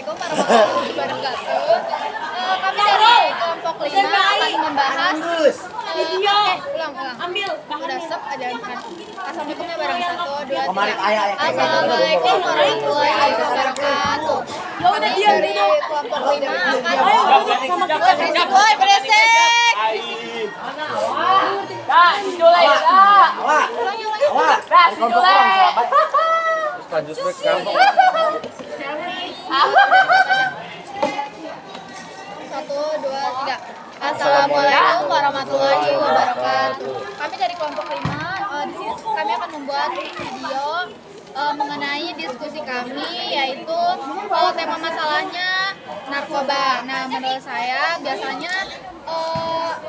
Assalamualaikum warahmatullahi wabarakatuh. Kami dari kelompok 5 akan membahas ulang. Udah sep aja kan. Assalamualaikumnya bareng 1, 2, 3. Assalamualaikum warahmatullahi wabarakatuh. Kami dari kelompok 5 akan Woi, beresek. Lanjut ke kamu. 1, 2, 3. Assalamualaikum warahmatullahi wabarakatuh. Kami dari kelompok 5 di sini kami akan membuat video mengenai diskusi kami, yaitu tema masalahnya narkoba. Nah, menurut saya biasanya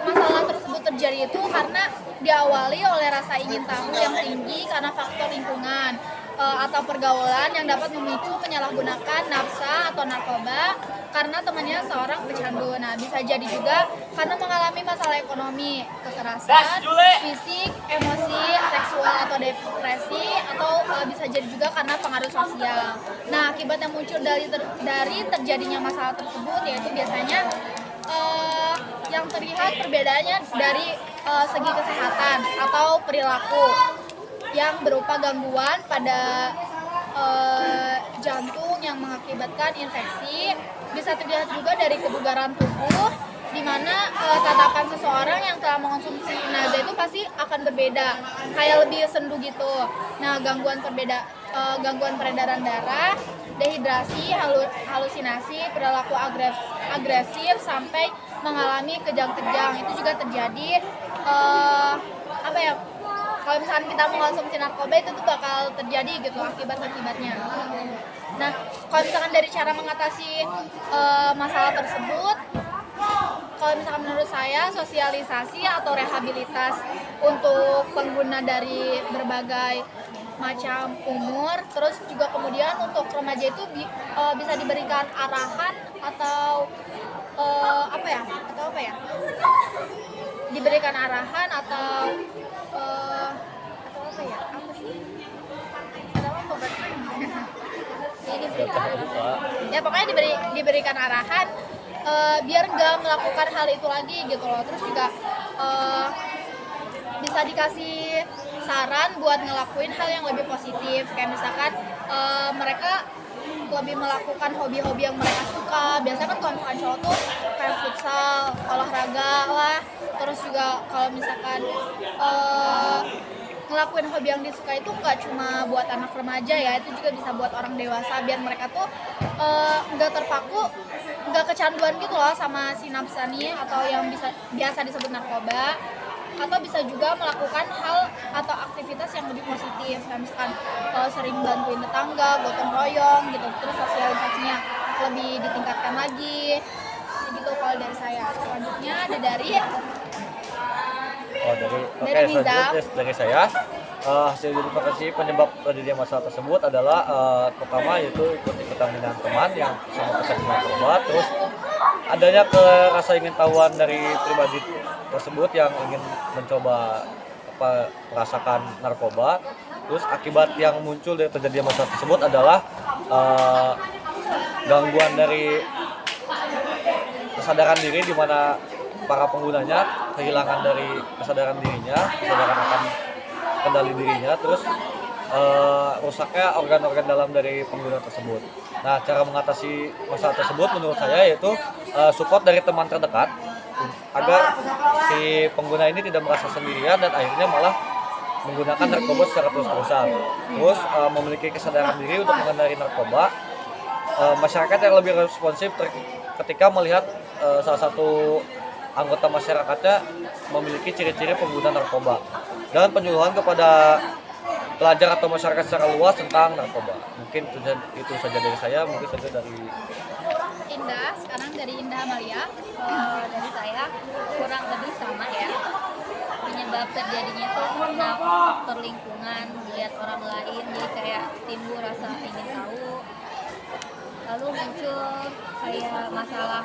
masalah tersebut terjadi itu karena diawali oleh rasa ingin tahu yang tinggi karena faktor lingkungan atau pergaulan yang dapat memicu penyalahgunakan nafsa atau narkoba karena temannya seorang pecandu. Nah, bisa jadi juga karena mengalami masalah ekonomi, kekerasan, fisik, emosi, seksual atau depresi, atau bisa jadi juga karena pengaruh sosial. Nah, akibat yang muncul dari terjadinya masalah tersebut yaitu biasanya yang terlihat perbedaannya dari segi kesehatan atau perilaku yang berupa gangguan pada jantung yang mengakibatkan infeksi. Bisa terlihat juga dari kebugaran tubuh, di mana tatapan seseorang yang telah mengonsumsi naza itu pasti akan berbeda, kayak lebih sendu gitu. Nah, gangguan peredaran darah, dehidrasi, halusinasi, perilaku agresif sampai mengalami kejang-kejang itu juga terjadi. Kalau misalkan kita mengonsumsi narkoba itu tuh bakal terjadi gitu akibatnya. Nah, kalau misalkan dari cara mengatasi masalah tersebut, kalau misalkan menurut saya sosialisasi atau rehabilitas untuk pengguna dari berbagai macam umur, terus juga kemudian untuk remaja itu bisa diberikan arahan atau diberikan arahan atau pokoknya diberikan arahan biar nggak melakukan hal itu lagi gitu loh. Terus juga bisa dikasih saran buat ngelakuin hal yang lebih positif, kayak misalkan mereka lebih melakukan hobi-hobi yang mereka suka. Biasanya kan kalau misalkan cowok tuh kayak futsal, olahraga lah. Terus juga kalau misalkan ngelakuin hobi yang disuka itu nggak cuma buat anak remaja ya, itu juga bisa buat orang dewasa, biar mereka tuh nggak terpaku, nggak kecanduan gitu loh sama si nafsani atau yang biasa disebut narkoba. Atau bisa juga melakukan hal atau aktivitas yang lebih positif, kayak misalkan sering bantuin tetangga, gotong royong gitu. Terus sosialisasinya lebih ditingkatkan lagi gitu kalau dari saya. Selanjutnya ada dari dari saya. Hasil identifikasi penyebab terjadinya masalah tersebut adalah pertama yaitu ikut-ikutan dengan teman yang sama kecanduan narkoba, terus adanya rasa ingin tahuan dari pribadi tersebut yang ingin mencoba merasakan narkoba. Terus akibat yang muncul dari terjadinya masalah tersebut adalah gangguan dari kesadaran diri, di mana para penggunanya kehilangan dari kesadaran akan kendali dirinya, terus rusaknya organ-organ dalam dari pengguna tersebut. Nah, cara mengatasi masalah tersebut menurut saya yaitu support dari teman terdekat agar si pengguna ini tidak merasa sendirian dan akhirnya malah menggunakan narkoba secara terus-terusan. Terus memiliki kesadaran diri untuk mengenali narkoba. Masyarakat yang lebih responsif ketika melihat salah satu anggota masyarakatnya memiliki ciri-ciri pengguna narkoba, dan penyuluhan kepada pelajar atau masyarakat secara luas tentang narkoba. Mungkin itu saja dari saya, mungkin saja dari Indah. Sekarang dari Indah Amalia. Dari saya kurang lebih sama ya. Penyebab terjadinya itu karena faktor lingkungan, melihat orang lain, jadi kayak timbul rasa ingin tahu. Lalu muncul kayak masalah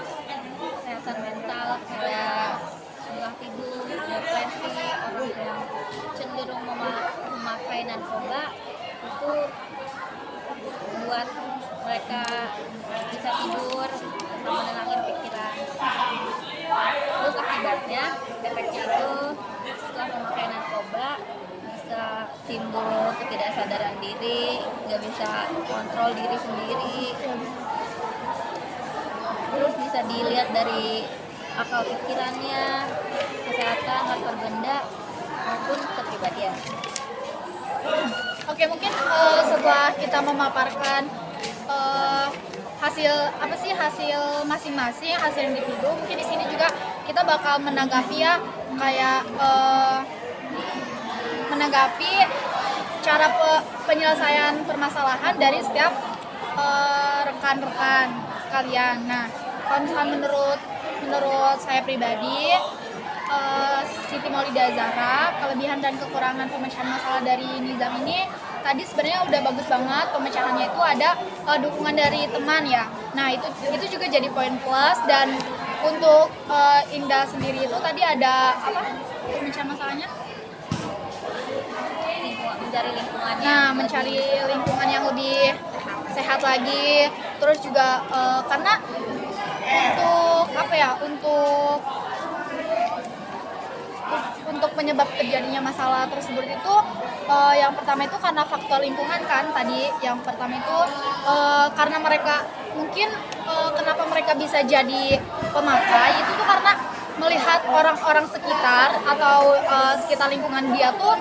kesehatan mental, kayak susah tidur, depresi, orang yang cenderung memakai narkoba itu buat mereka bisa bisa kontrol diri sendiri, terus bisa dilihat dari akal pikirannya, kesehatan, harta benda maupun kepribadian. Oke, mungkin setelah kita memaparkan hasil masing-masing, hasil individu, mungkin di sini juga kita bakal menanggapi ya, kayak menanggapi cara penyelesaian permasalahan dari setiap rekan-rekan sekalian. Nah, kalau misalnya menurut saya pribadi, Siti Maulida Zahra, kelebihan dan kekurangan pemecahan masalah dari Nizam ini tadi sebenarnya udah bagus banget. Pemecahannya itu ada dukungan dari teman ya. Nah, itu juga jadi poin plus. Dan untuk Indah sendiri itu tadi ada apa pemecahan masalahnya? Mencari lingkungannya. Nah, mencari lingkungan yang lebih sehat lagi. Terus juga karena untuk penyebab terjadinya masalah tersebut itu yang pertama itu karena faktor lingkungan kan. Tadi yang pertama itu karena mereka mungkin kenapa mereka bisa jadi pemakai itu tuh karena melihat orang-orang sekitar atau sekitar lingkungan dia tuh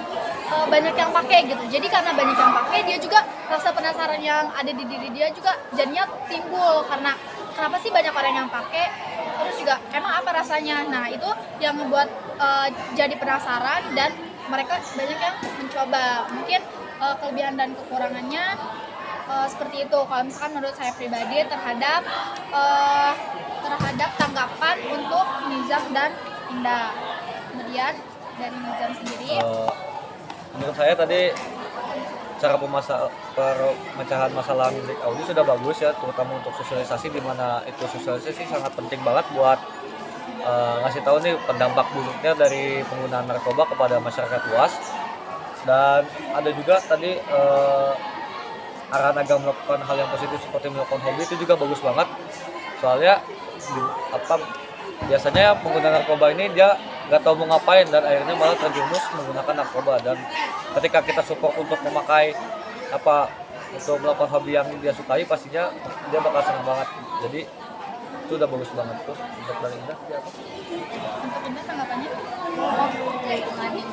banyak yang pakai gitu. Jadi karena banyak yang pakai, dia juga rasa penasaran yang ada di diri dia juga jadinya timbul, karena kenapa sih banyak orang yang pakai, terus juga emang apa rasanya. Nah, itu yang membuat jadi penasaran dan mereka banyak yang mencoba. Mungkin kelebihan dan kekurangannya seperti itu. Kalau misalkan menurut saya pribadi terhadap tanggapan untuk Nizam dan Indah. Kemudian dari Nizam sendiri, menurut saya tadi cara pemecahan masalah milik Audi sudah bagus ya, terutama untuk sosialisasi, di mana itu sosialisasi sangat penting banget buat ngasih tahu nih pendampak buruknya dari penggunaan narkoba kepada masyarakat luas. Dan ada juga tadi arahan agar melakukan hal yang positif seperti melakukan hobi, itu juga bagus banget. Soalnya biasanya pengguna narkoba ini dia nggak tahu mau ngapain dan akhirnya malah terjerumus menggunakan narkoba. Dan ketika kita support untuk memakai untuk melakukan hobi yang dia sukai, pastinya dia bakal senang banget. Jadi itu udah bagus banget. Terus untuk dari Indah dia apa? untuk Indah tanggapannya? Lingkungannya.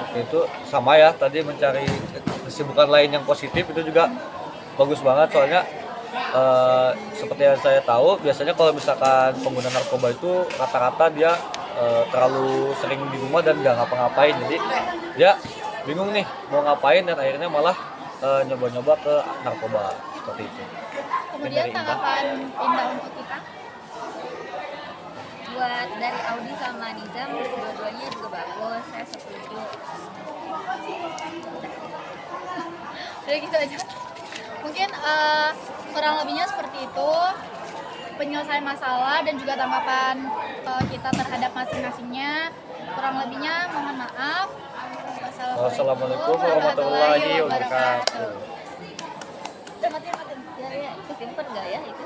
Oke, itu sama ya, tadi mencari kesibukan lain yang positif itu juga bagus banget. Soalnya seperti yang saya tahu, biasanya kalau misalkan pengguna narkoba itu rata-rata dia terlalu sering di rumah dan nggak ngapa-ngapain. Jadi dia bingung nih mau ngapain dan akhirnya malah nyoba-nyoba ke narkoba seperti itu. Kemudian tanggapan Indah untuk kita? Buat dari Audi sama Nizam, dua-duanya juga bagus, saya setuju. Udah gitu aja. Mungkin kurang lebihnya seperti itu penyelesaian masalah dan juga tanggapan kita terhadap masing-masingnya. Kurang lebihnya mohon maaf. Wassalamualaikum warahmatullahi wabarakatuh. Udah matiin. Ya, kesimpan nggak ya itu?